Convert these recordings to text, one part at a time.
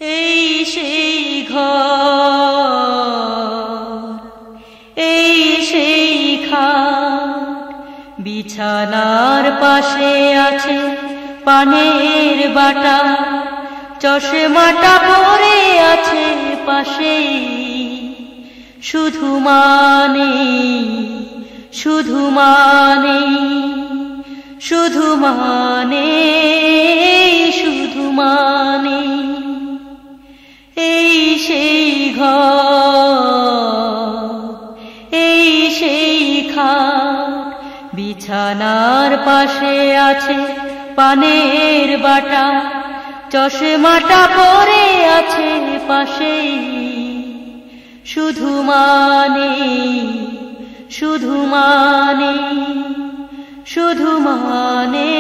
এই সেই ঘর, এই সেই খাট, বিছানার পাশে আছে পানের বাটা, চশমাটা পরে আছে পাশেই। শুধু মানে, শুধু মানে, শুধু মানে, শুধু মানে, এই সেই ঘর, এই সেই খাট, বিছানার পাশে আছে পানের বাটা, চশমাটা পরে আছে পাশেই। শুধু মানে, শুধু মানে, শুধু মানে,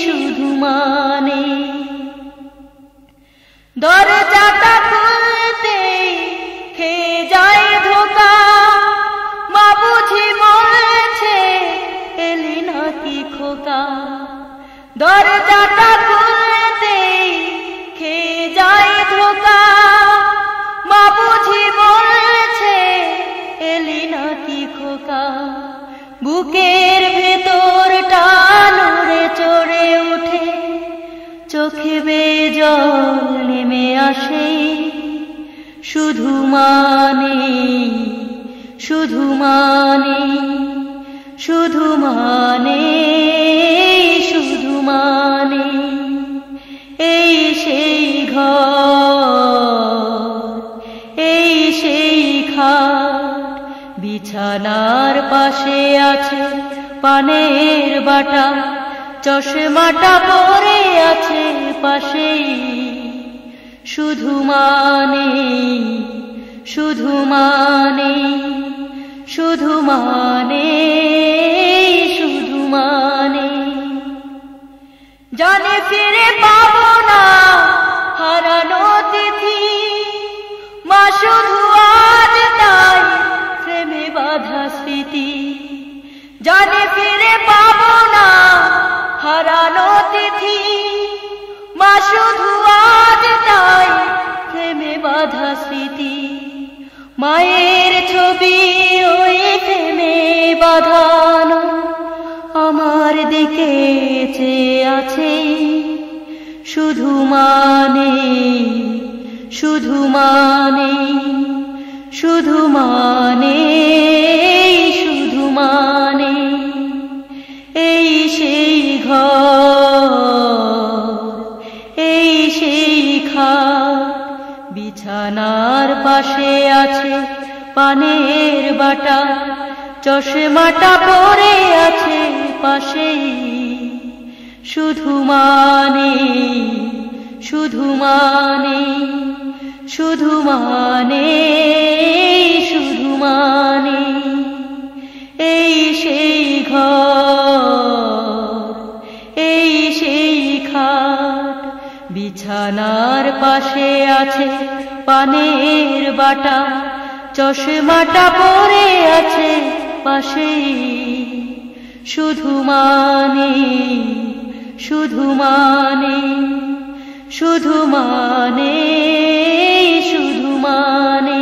শুধু মানে, দরজাটা খুলতে খেয়ে যায় ধোকা, মা বুঝি বলছে এলি নাকি খোকা। দরজাটা খুলতে খেয়ে যায় ধোকা, মা বুঝি বলছে এলি নাকি খোকা। বুকের ভেতরটা নড়ে চড়ে উঠে, চোখে বেয়ে জল নেমে আসে। শুধু মানে, শুধু মানে, শুধু মানে, শুধু মানে, এই সেই ঘর, এই সেই খাট, বিছানার পাশে আছে পানের বাটা, চশমাটা পরে আছে পাশেই। শুধু মানে, শুধু মানে, শুধু মানে, শুধু মানে, জানে ফিরে পাবো না হারানো তিথি, মা শুধু আজ তাই প্রেমে বাঁধা স্মৃতি। জানে ফিরে পাবো না হারানো তিথি, মা শুধু আজ তাই প্রেমে বাঁধা স্মৃতি। মায়ের ছবি ওই প্রেমে বাঁধানো আমার দিকে চেয়ে আছে। শুধু মানে, শুধু মানে, শুধু মানে, শুধু মানে, এই সেই ঘর, এই সেই খাট, বিছানার পাশে আছে পানের বাটা, চশমাটা পরে আছে পাশেই। শুধু মানে, শুধু মানে, শুধু মানে, শুধু মানে, এই সেই ঘর, এই সেই খাট, বিছানার পাশে আছে পানের বাটা, চশমাটা পরে আছে পাশেই। শুধু মানে, শুধু মানে, শুধু মানে, শুধু মানে,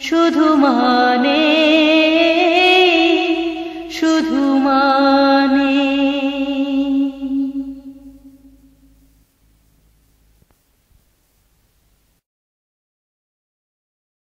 শুধু মানে।